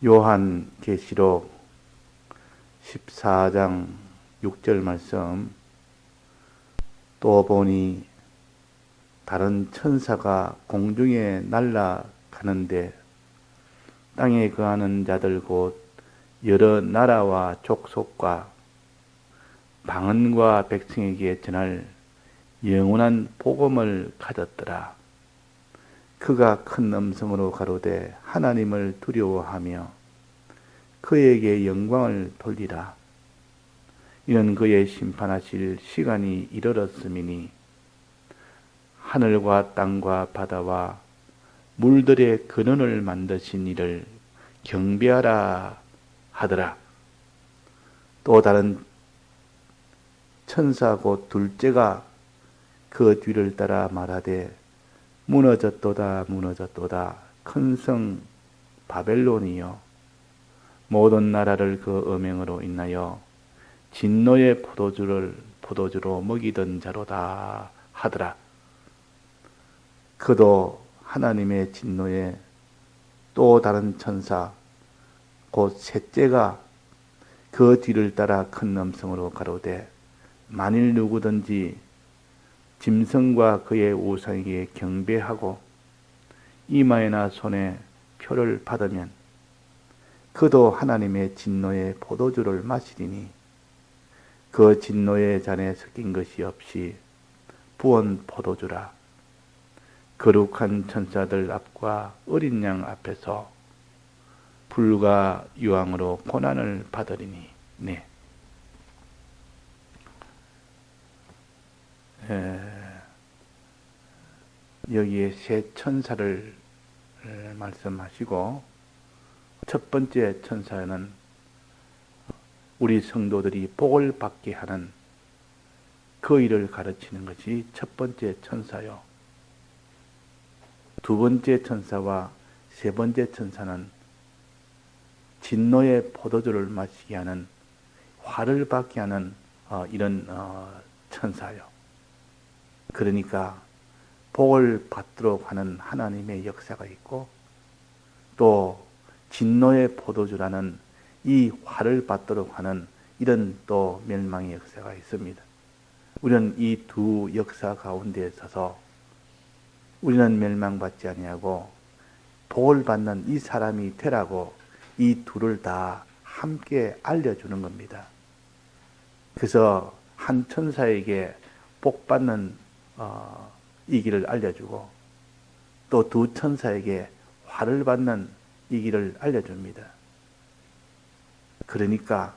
요한계시록 14장 6절 말씀. 또 보니 다른 천사가 공중에 날아가는데 땅에 거하는 자들 곧 여러 나라와 족속과 방언과 백성에게 전할 영원한 복음을 가졌더라. 그가 큰 음성으로 가로되 하나님을 두려워하며 그에게 영광을 돌리라. 이는 그의 심판하실 시간이 이르렀음이니 하늘과 땅과 바다와 물들의 근원을 만드신 이를 경배하라 하더라. 또 다른 천사 곧 둘째가 그 뒤를 따라 말하되 무너졌도다 무너졌도다 큰 성 바벨론이여 모든 나라를 그 음행으로 인하여 진노의 포도주로 먹이던 자로다 하더라. 그도 하나님의 진노에 또 다른 천사 곧 셋째가 그 뒤를 따라 큰 음성으로 가로되 만일 누구든지 짐승과 그의 우상에게 경배하고 이마에나 손에 표를 받으면 그도 하나님의 진노의 포도주를 마시리니 그 진노의 잔에 섞인 것이 없이 부은 포도주라. 거룩한 천사들 앞과 어린 양 앞에서 불과 유황으로 고난을 받으리니. 네. 여기에 세 천사를 말씀하시고 첫 번째 천사는 우리 성도들이 복을 받게 하는 그 일을 가르치는 것이 첫 번째 천사요. 두 번째 천사와 세 번째 천사는 진노의 포도주를 마시게 하는 화를 받게 하는 이런 천사요. 그러니까 복을 받도록 하는 하나님의 역사가 있고 또 진노의 포도주라는 이 화를 받도록 하는 이런 또 멸망의 역사가 있습니다. 우리는 이 두 역사 가운데 서서 우리는 멸망받지 아니하고 복을 받는 이 사람이 되라고 이 둘을 다 함께 알려주는 겁니다. 그래서 한 천사에게 복 받는 이 길을 알려주고 또 두 천사에게 화를 받는 이 길을 알려줍니다. 그러니까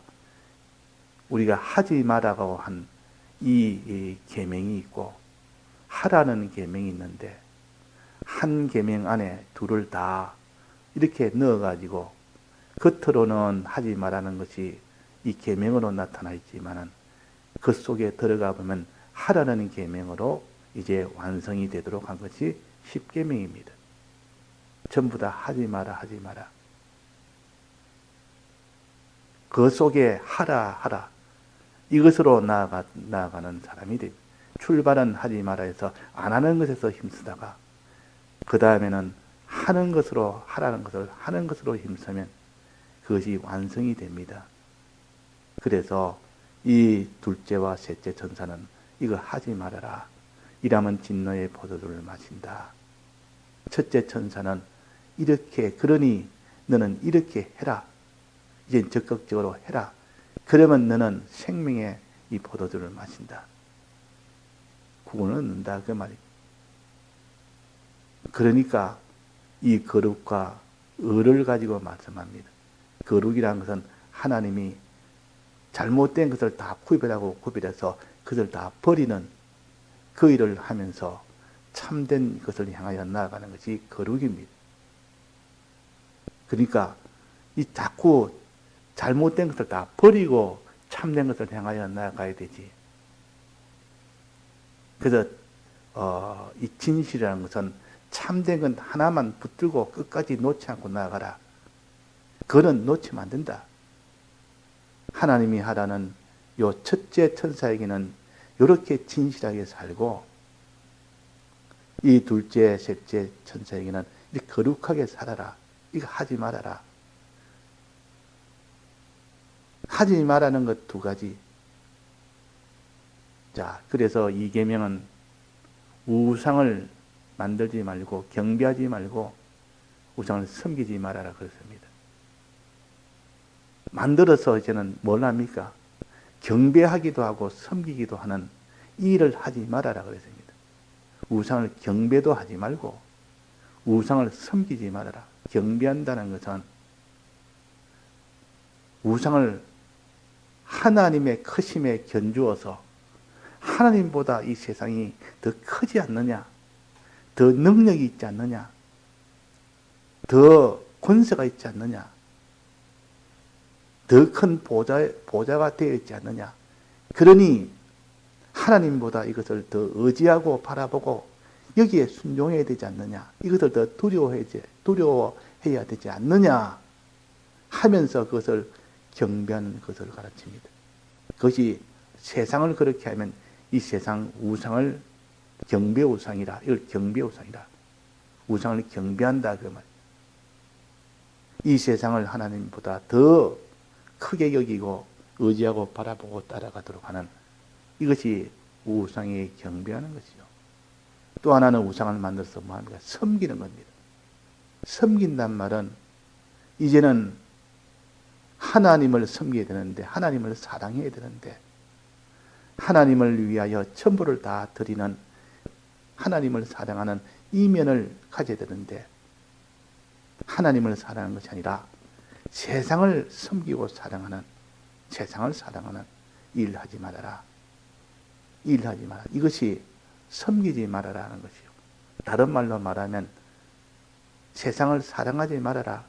우리가 하지 말라고 한 이 계명이 있고 하라는 계명이 있는데 한 계명 안에 둘을 다 이렇게 넣어가지고 겉으로는 하지 말라는 것이 이 계명으로 나타나 있지만은 그 속에 들어가 보면 하라는 계명으로 이제 완성이 되도록 한 것이 십계명입니다. 전부 다 하지 마라 하지 마라. 그 속에 하라 이것으로 나아가는 사람이 됩니다. 출발은 하지 마라 해서 안 하는 것에서 힘쓰다가 그 다음에는 하는 것으로 하라는 것을 하는 것으로 힘쓰면 그것이 완성이 됩니다. 그래서 이 둘째와 셋째 천사는 이거 하지 말아라. 이라면 진노의 포도주를 마신다. 첫째 천사는 이렇게 그러니 너는 이렇게 해라. 이제 적극적으로 해라. 그러면 너는 생명의 이 포도주를 마신다. 구원을 얻는다 그 말입니다. 그러니까 이 거룩과 의를 가지고 말씀합니다. 거룩이라는 것은 하나님이 잘못된 것을 다 구별하고 구별해서 그것을 다 버리는 그 일을 하면서 참된 것을 향하여 나아가는 것이 거룩입니다. 그러니까 이 자꾸 잘못된 것을 다 버리고 참된 것을 향하여 나아가야 되지. 그래서 이 진실이라는 것은 참된 건 하나만 붙들고 끝까지 놓지 않고 나아가라. 그거는 놓치면 안 된다. 하나님이 하라는 요 첫째 천사에게는 이렇게 진실하게 살고 이 둘째, 셋째 천사에게는 이렇게 거룩하게 살아라. 이거 하지 말아라. 하지 말라는 것 두 가지. 자, 그래서 이 계명은 우상을 만들지 말고 경배하지 말고 우상을 섬기지 말아라 그렇습니다. 만들어서 이제는 뭘 합니까? 경배하기도 하고 섬기기도 하는 일을 하지 말아라 그랬습니다. 우상을 경배도 하지 말고 우상을 섬기지 말아라. 경배한다는 것은 우상을 하나님의 크심에 견주어서 하나님보다 이 세상이 더 크지 않느냐, 더 능력이 있지 않느냐, 더 권세가 있지 않느냐, 더 큰 보좌가 되어 있지 않느냐. 그러니 하나님보다 이것을 더 의지하고 바라보고 여기에 순종해야 되지 않느냐, 이것을 더 두려워해야 되지 않느냐 하면서 그것을 경배하는 것을 가르칩니다. 그것이 세상을 그렇게 하면 이 세상 우상을 경배우상이라, 이걸 경배우상이라, 우상을 경배한다 그 말. 이 세상을 하나님보다 더 크게 여기고 의지하고 바라보고 따라가도록 하는 이것이 우상에 경배하는 것이요. 또 하나는 우상을 만들어서 뭐합니까? 섬기는 겁니다. 섬긴단 말은 이제는 하나님을 섬겨야 되는데, 하나님을 사랑해야 되는데, 하나님을 위하여 전부를 다 드리는, 하나님을 사랑하는 이면을 가져야 되는데, 하나님을 사랑하는 것이 아니라 세상을 섬기고 사랑하는, 세상을 사랑하는 일하지 말아라. 일하지 마라. 이것이 섬기지 말아라는 것이요. 다른 말로 말하면 세상을 사랑하지 말아라.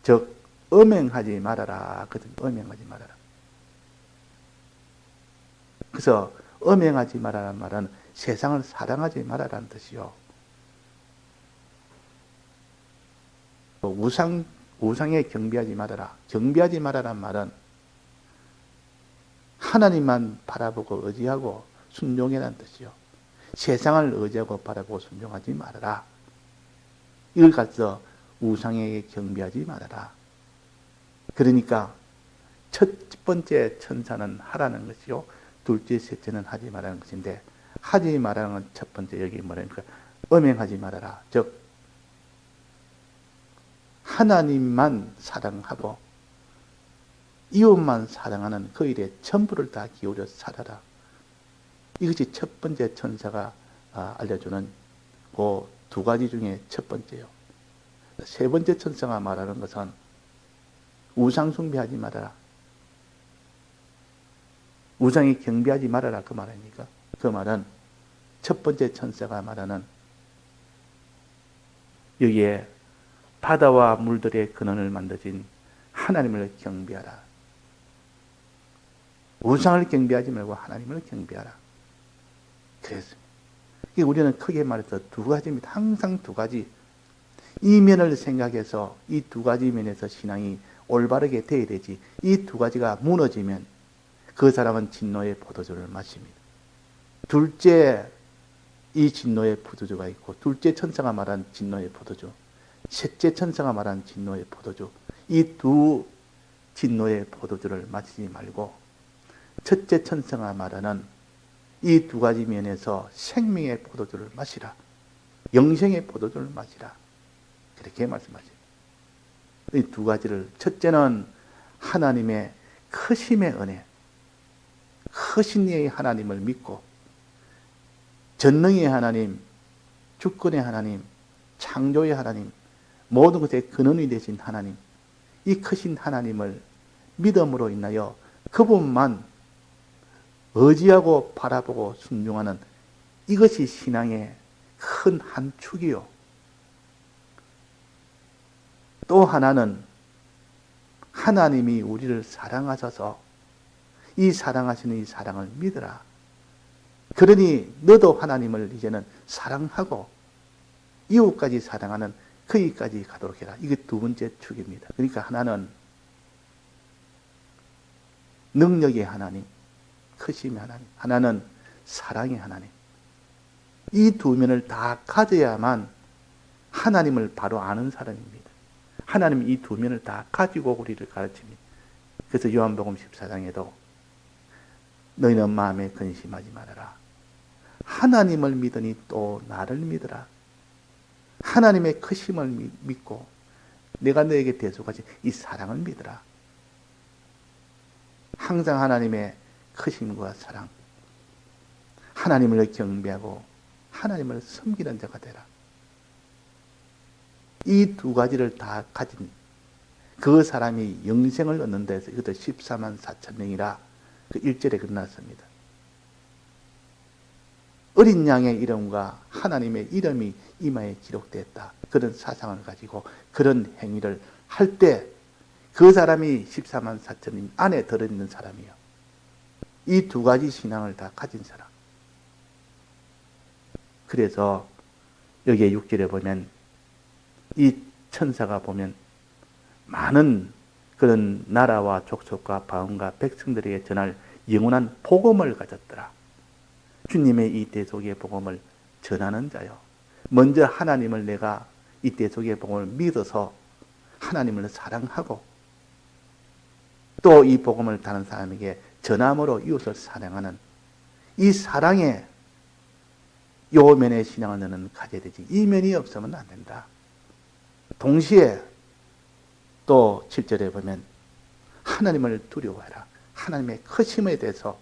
즉 음행하지 말아라. 음행하지 말아라. 그래서 음행하지 말아라는 말은 세상을 사랑하지 말아라는 뜻이요. 우상에 경배하지 말아라. 경배하지 말아라는 말은 하나님만 바라보고 의지하고 순종해라는 뜻이요. 세상을 의지하고 바라보고 순종하지 말아라. 이걸 가서 우상에게 경배하지 말아라. 그러니까 첫 번째 천사는 하라는 것이요. 둘째, 셋째는 하지 말라는 것인데, 하지 말라는 건 첫 번째, 여기 뭐라니까 음행하지 말아라. 즉 하나님만 사랑하고 이웃만 사랑하는 그 일에 전부를 다 기울여 살아라. 이것이 첫 번째 천사가 알려주는 그 두 가지 중에 첫 번째요. 세 번째 천사가 말하는 것은 우상 숭배하지 말아라. 우상에 경배하지 말아라 그 말 아닙니까? 그 말은 첫 번째 천사가 말하는 여기에 바다와 물들의 근원을 만드신 하나님을 경배하라. 우상을 경배하지 말고 하나님을 경배하라. 그랬습니다. 우리는 크게 말해서 두 가지입니다. 항상 두 가지. 이 면을 생각해서 이 두 가지 면에서 신앙이 올바르게 돼야 되지. 이 두 가지가 무너지면 그 사람은 진노의 포도주를 마십니다. 둘째, 이 진노의 포도주가 있고, 둘째 천사가 말한 진노의 포도주, 셋째 천사가 말한 진노의 포도주, 이 두 진노의 포도주를 마시지 말고 첫째 천사가 말하는 이 두 가지 면에서 생명의 포도주를 마시라. 영생의 포도주를 마시라. 그렇게 말씀하십니다. 이 두 가지를, 첫째는 하나님의 크심의 은혜, 크신 이의 하나님을 믿고 전능의 하나님, 주권의 하나님, 창조의 하나님, 모든 것의 근원이 되신 하나님, 이 크신 하나님을 믿음으로 인하여 그분만 의지하고 바라보고 순종하는 이것이 신앙의 큰 한 축이요. 또 하나는 하나님이 우리를 사랑하셔서 이 사랑하시는 이 사랑을 믿으라. 그러니 너도 하나님을 이제는 사랑하고 이웃까지 사랑하는 거기까지 가도록 해라. 이게 두 번째 축입니다. 그러니까 하나는 능력의 하나님, 크심의 하나님, 하나는 사랑의 하나님. 이 두 면을 다 가져야만 하나님을 바로 아는 사람입니다. 하나님이 이 두 면을 다 가지고 우리를 가르칩니다. 그래서 요한복음 14장에도 너희는 마음에 근심하지 말아라. 하나님을 믿으니 또 나를 믿으라. 하나님의 크심을 믿고 내가 너에게 대속하신 이 사랑을 믿으라. 항상 하나님의 크심과 사랑, 하나님을 경배하고 하나님을 섬기는 자가 되라. 이 두 가지를 다 가진 그 사람이 영생을 얻는 데서 이것도 14만 4천 명이라 그 1절에 끝났습니다. 어린 양의 이름과 하나님의 이름이 이마에 기록됐다. 그런 사상을 가지고 그런 행위를 할 때 그 사람이 14만 4천님 안에 들어있는 사람이요. 이 두 가지 신앙을 다 가진 사람. 그래서 여기에 6절에 보면 이 천사가 보면 많은 그런 나라와 족속과 바운과 백성들에게 전할 영원한 복음을 가졌더라. 주님의 이 대속의 복음을 전하는 자요. 먼저 하나님을 내가 이 대속의 복음을 믿어서 하나님을 사랑하고 또 이 복음을 다른 사람에게 전함으로 이웃을 사랑하는 이 사랑의 요 면의 신앙을 너는 가져야 되지. 이 면이 없으면 안 된다. 동시에 또 7절에 보면 하나님을 두려워해라. 하나님의 크심에 대해서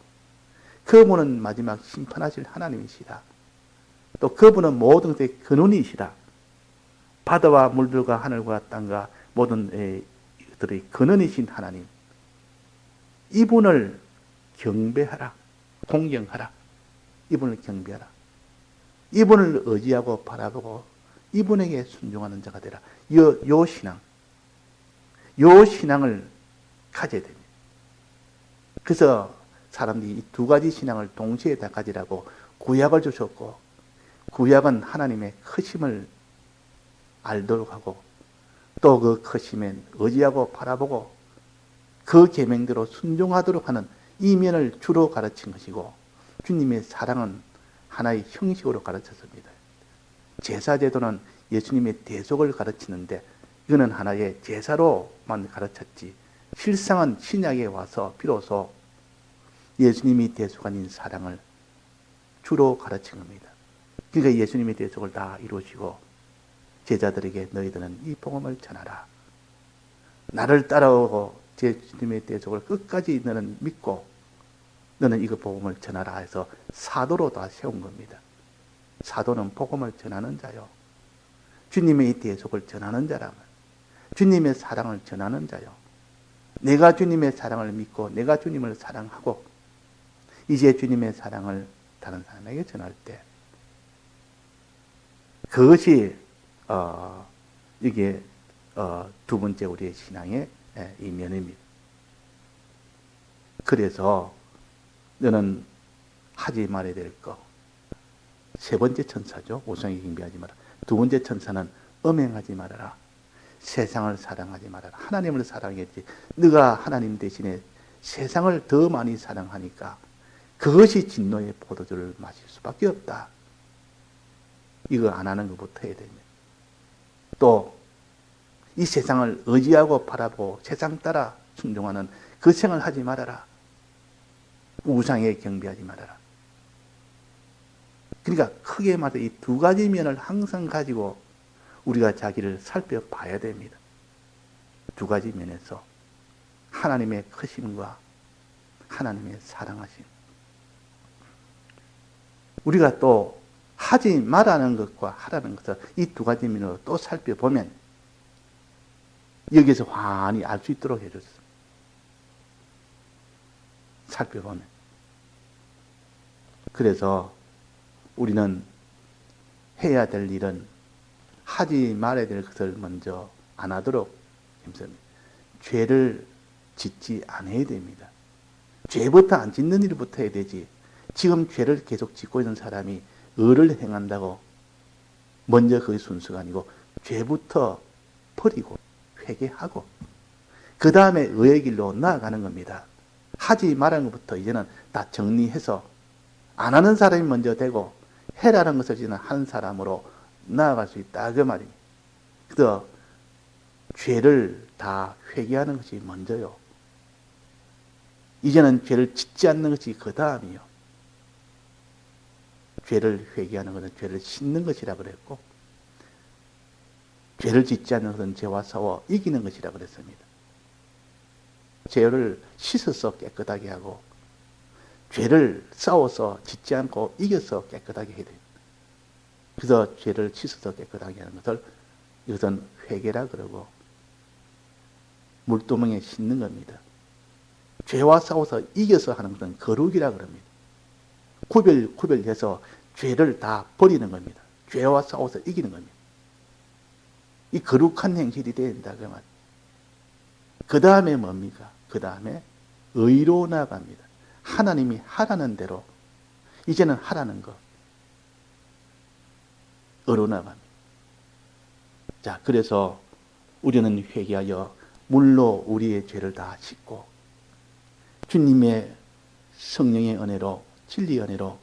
그분은 마지막 심판하실 하나님이시다. 또 그분은 모든 것의 근원이시다. 바다와 물들과 하늘과 땅과 모든 것들의 근원이신 하나님. 이분을 경배하라. 공경하라. 이분을 경배하라. 이분을 의지하고 바라보고 이분에게 순종하는 자가 되라. 요 신앙. 요 신앙을 가져야 됩니다. 그래서 사람들이 이 두 가지 신앙을 동시에 다 가지라고 구약을 주셨고, 구약은 하나님의 크심을 알도록 하고 또 그 크심에 의지하고 바라보고 그 계명대로 순종하도록 하는 이면을 주로 가르친 것이고, 주님의 사랑은 하나의 형식으로 가르쳤습니다. 제사제도는 예수님의 대속을 가르치는데 이거는 하나의 제사로만 가르쳤지, 실상은 신약에 와서 비로소 예수님이 대속한 이 사랑을 주로 가르친 겁니다. 그러니까 예수님의 대속을 다 이루시고 제자들에게 너희들은 이 복음을 전하라. 나를 따라오고 예수님의 대속을 끝까지 너는 믿고 너는 이거 복음을 전하라 해서 사도로 다 세운 겁니다. 사도는 복음을 전하는 자요. 주님의 이 대속을 전하는 자라면 주님의 사랑을 전하는 자요. 내가 주님의 사랑을 믿고 내가 주님을 사랑하고 이제 주님의 사랑을 다른 사람에게 전할 때 그것이 이게 두 번째 우리의 신앙의 이면입니다. 그래서 너는 하지 말아야 될 거. 세 번째 천사죠. 우상에 경배하지 마라. 두 번째 천사는 음행하지 말아라. 세상을 사랑하지 말아라. 하나님을 사랑했지. 네가 하나님 대신에 세상을 더 많이 사랑하니까 그것이 진노의 포도주를 마실 수밖에 없다. 이거 안 하는 것부터 해야 됩니다. 또 이 세상을 의지하고 바라보고 세상 따라 순종하는 그 생을 하지 말아라. 우상에 경배하지 말아라. 그러니까 크게 말해서 이 두 가지 면을 항상 가지고 우리가 자기를 살펴봐야 됩니다. 두 가지 면에서 하나님의 크심과 하나님의 사랑하심. 우리가 또 하지 말라는 것과 하라는 것을 이 두 가지 면으로 또 살펴보면 여기서 환히 알 수 있도록 해줬습니다. 살펴보면. 그래서 우리는 해야 될 일은 하지 말아야 될 것을 먼저 안 하도록 힘씁니다. 죄를 짓지 않아야 됩니다. 죄부터 안 짓는 일부터 해야 되지. 지금 죄를 계속 짓고 있는 사람이 의를 행한다고 먼저 그게 순서가 아니고 죄부터 버리고 회개하고 그 다음에 의의 길로 나아가는 겁니다. 하지 말라는 것부터 이제는 다 정리해서 안 하는 사람이 먼저 되고 해라는 것을 이제는 한 사람으로 나아갈 수 있다 그 말입니다. 그래서 죄를 다 회개하는 것이 먼저요. 이제는 죄를 짓지 않는 것이 그 다음이요. 죄를 회개하는 것은 죄를 씻는 것이라 그랬고, 죄를 짓지 않는 것은 죄와 싸워 이기는 것이라 그랬습니다. 죄를 씻어서 깨끗하게 하고, 죄를 싸워서 짓지 않고 이겨서 깨끗하게 해야 돼요. 그래서 죄를 씻어서 깨끗하게 하는 것을 이것은 회개라 그러고, 물두멍에 씻는 겁니다. 죄와 싸워서 이겨서 하는 것은 거룩이라 그럽니다. 구별해서 죄를 다 버리는 겁니다. 죄와 싸워서 이기는 겁니다. 이 거룩한 행실이 된다 그 말. 그 다음에 뭡니까? 그 다음에 의로 나아갑니다. 하나님이 하라는 대로 이제는 하라는 거 의로 나아갑니다. 자, 그래서 우리는 회개하여 물로 우리의 죄를 다 씻고 주님의 성령의 은혜로 진리의 은혜로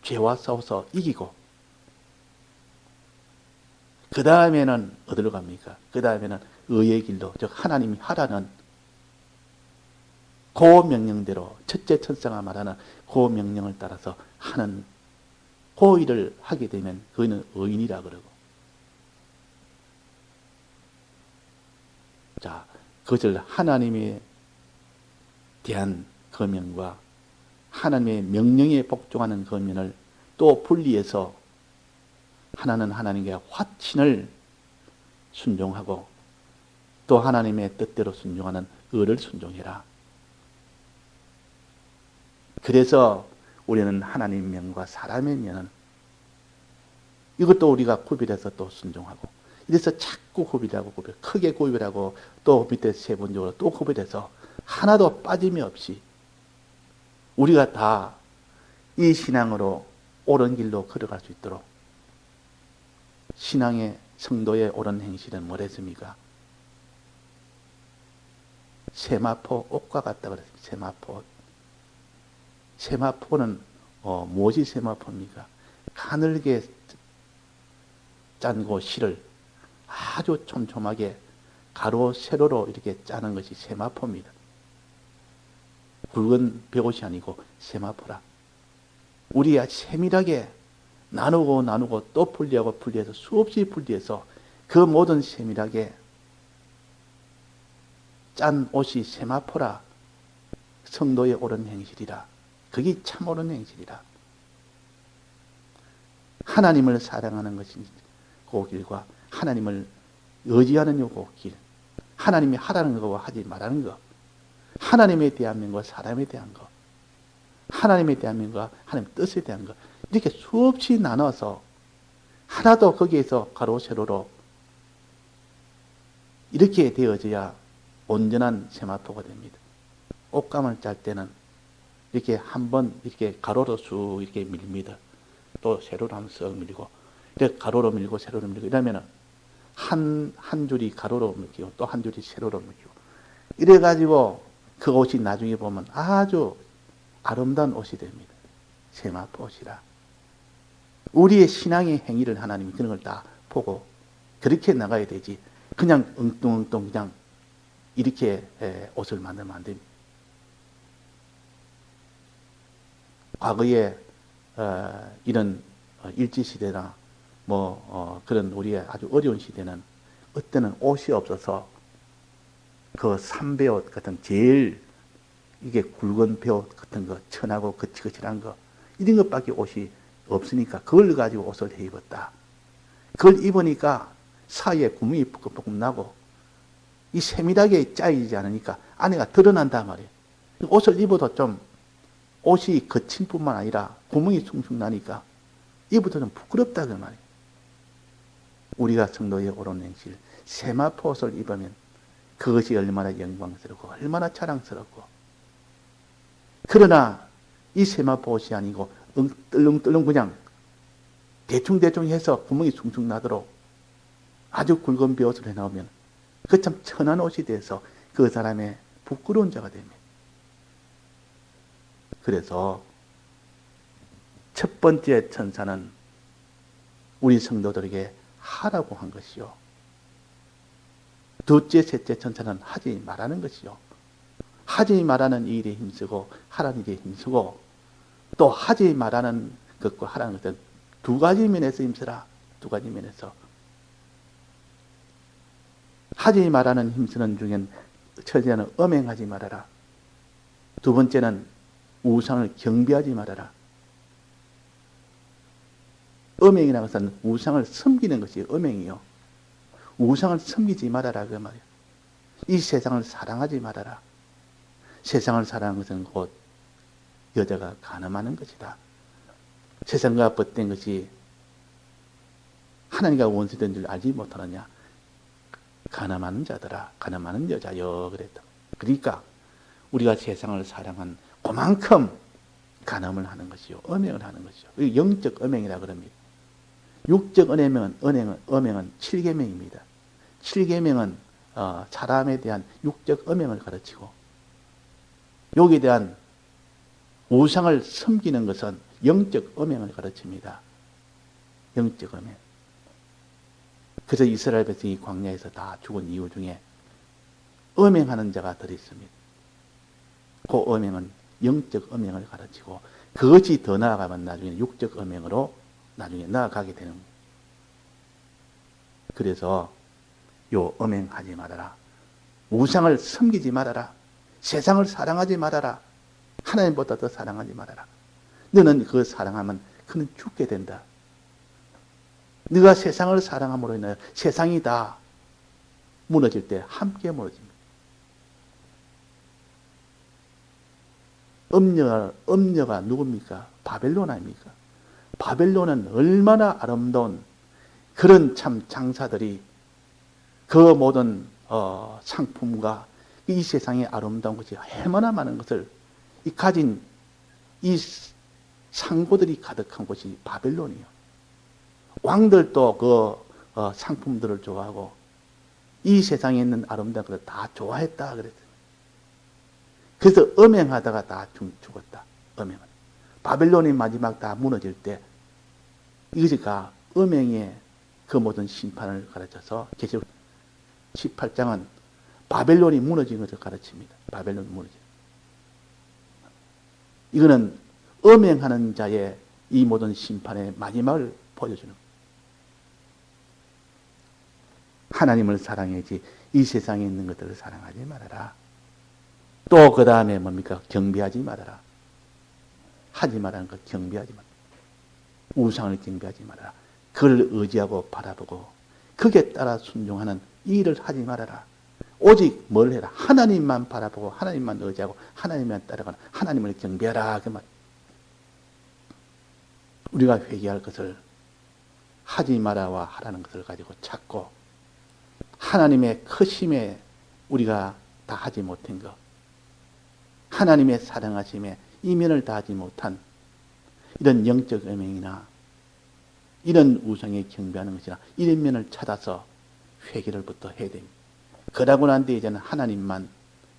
죄와 싸워서 이기고, 그 다음에는 어디로 갑니까? 그 다음에는 의의 길로, 즉 하나님이 하라는 그 명령대로, 첫째 천사가 말하는 그 명령을 따라서 하는 그 일을 하게 되면 그는 의인이라 그러고, 자, 그것을 하나님에 대한 거명과 하나님의 명령에 복종하는 거면을 또 분리해서 하나는 하나님께 화친을 순종하고 또 하나님의 뜻대로 순종하는 의를 순종해라. 그래서 우리는 하나님 명과 사람의 면은 이것도 우리가 구별해서 또 순종하고, 이래서 자꾸 구별하고 크게 구별하고 또 밑에 세분적으로 또 구별해서 하나도 빠짐이 없이 우리가 다 이 신앙으로 옳은 길로 걸어갈 수 있도록, 신앙의 성도의 옳은 행실은 뭐랬습니까? 세마포 옷과 같다 그랬습니다. 세마포 옷. 세마포는 무엇이 세마포입니까? 가늘게 짠 실을 아주 촘촘하게 가로 세로로 이렇게 짜는 것이 세마포입니다. 굵은 벽옷이 아니고 세마포라. 우리가 세밀하게 나누고 또 분리해서 수없이 분리해서 그 모든 세밀하게 짠 옷이 세마포라. 성도의 옳은 행실이라. 그게 참 옳은 행실이라. 하나님을 사랑하는 것이 그 길과 하나님을 의지하는 그 길, 하나님이 하라는 거와 하지 말라는 거, 하나님에 대한 면과 사람에 대한 거, 하나님에 대한 면과 하나님 뜻에 대한 거, 이렇게 수없이 나눠서 하나도 거기에서 가로 세로로 이렇게 되어져야 온전한 세마포가 됩니다. 옷감을 짤 때는 이렇게 한번 이렇게 가로로 쑥 이렇게 밀립니다. 또 세로로 한번 쓱 밀고, 이렇게 가로로 밀고 세로로 밀고 이러면은 한 줄이 가로로 밀리고 또 한 줄이 세로로 밀리고, 이래가지고 그 옷이 나중에 보면 아주 아름다운 옷이 됩니다. 세마포 옷이라. 우리의 신앙의 행위를 하나님이 그런 걸 다 보고 그렇게 나가야 되지, 그냥 엉뚱 그냥 이렇게 옷을 만들면 안 됩니다. 과거에 이런 일제시대나 그런 우리의 아주 어려운 시대는 어때는 옷이 없어서 그 삼배옷 같은 제일 이게 굵은 배옷 같은 거, 천하고 거칠거칠한 거, 이런 것밖에 옷이 없으니까 그걸 가지고 옷을 해 입었다. 그걸 입으니까 사이에 구멍이 푹푹 나고 이 세밀하게 짜이지 않으니까 안에가 드러난단 말이에요. 옷을 입어도 좀 옷이 거친 뿐만 아니라 구멍이 숭숭 나니까 입어도 좀 부끄럽다 그 말이에요. 우리가 성도의 옳은 행실, 세마포 옷을 입으면 그것이 얼마나 영광스럽고 얼마나 자랑스럽고, 그러나 이 세마포 옷이 아니고 떨렁떨렁 그냥 대충 해서 구멍이 숭숭 나도록 아주 굵은 벼옷을 해놓으면 그 참 천한 옷이 돼서 그 사람의 부끄러운 자가 됩니다. 그래서 첫 번째 천사는 우리 성도들에게 하라고 한 것이요. 둘째, 셋째 천사는 하지 말라는 것이요. 하지 말라는 일에 힘쓰고 하라는 일에 힘쓰고, 또 하지 말라는 것과 하라는 것은 두 가지 면에서 힘쓰라. 두 가지 면에서. 하지 말라는 힘쓰는 중엔 첫째는 음행하지 말아라. 두 번째는 우상을 경배하지 말아라. 음행이라는 것은 우상을 섬기는 것이 음행이요. 우상을 섬기지 말아라 그 말이에요. 이 세상을 사랑하지 말아라. 세상을 사랑하는 것은 곧 여자가 간음하는 것이다. 세상과 벗된 것이 하나님과 원수된 줄 알지 못하느냐. 간음하는 자들아, 간음하는 여자여 그랬다. 그러니까 우리가 세상을 사랑한 그만큼 간음을 하는 것이요, 음행을 하는 것이요. 영적 음행이라 그럽니다. 육적 음행은 7계명입니다. 7계명은 사람에 대한 육적 음행을 가르치고, 여기에 대한 우상을 섬기는 것은 영적 음행을 가르칩니다. 영적 음행. 그래서 이스라엘 백성이 광야에서 다 죽은 이유 중에 음행하는 자가 들어있습니다. 그 음행은 영적 음행을 가르치고, 그것이 더 나아가면 나중에 육적 음행으로 나중에 나아가게 되는 거예요. 그래서 요 음행하지 말아라. 우상을 섬기지 말아라. 세상을 사랑하지 말아라. 하나님보다 더 사랑하지 말아라. 너는 그 사랑하면 그는 죽게 된다. 네가 세상을 사랑함으로 인하여 세상이 다 무너질 때 함께 무너집니다. 음녀가 누굽니까? 바벨론 아닙니까? 바벨론은 얼마나 아름다운 그런 참 장사들이 그 모든 상품과 이 세상의 아름다운 것이 얼마나 많은 것을 가진 이 상고들이 가득한 곳이 바벨론이요. 왕들도 그 상품들을 좋아하고 이 세상에 있는 아름다운 것을 다 좋아했다 그랬어요. 그래서 음행하다가 다 죽었다. 음행은. 바벨론이 마지막 다 무너질 때 이것이가 음행의 그 모든 심판을 가르쳐서 계시록 18장은 바벨론이 무너진 것을 가르칩니다. 바벨론이 무너진. 이거는 음행하는 자의 이 모든 심판의 마지막을 보여주는 거예요. 하나님을 사랑해야지 이 세상에 있는 것들을 사랑하지 말아라. 또 그 다음에 뭡니까? 경배하지 말아라. 하지 말라는 것 경배하지 말아라. 우상을 경배하지 말아라. 그를 의지하고 바라보고 그게 따라 순종하는 이 일을 하지 말아라. 오직 뭘 해라? 하나님만 바라보고 하나님만 의지하고 하나님만 따라가는 하나님을 경배하라. 그 말. 우리가 회개할 것을 하지 마라와 하라는 것을 가지고 찾고 하나님의 크심에 우리가 다 하지 못한 것, 하나님의 사랑하심에 이면을 다하지 못한 이런 영적 음행이나 이런 우상에 경배하는 것이나 이런 면을 찾아서 회개를부터 해야 됩니다. 그러고 난 뒤에 이제는 하나님만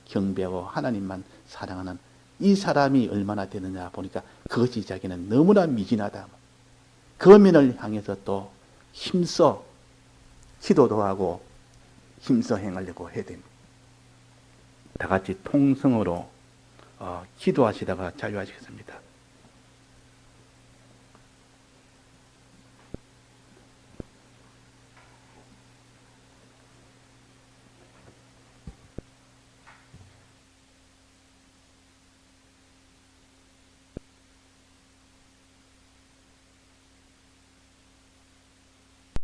경배하고 하나님만 사랑하는 이 사람이 얼마나 되느냐 보니까 그것이 자기는 너무나 미진하다. 그 면을 향해서 또 힘써 기도도 하고 힘써 행하려고 해야 됩니다. 다 같이 통성으로 기도하시다가 자유하시겠습니다.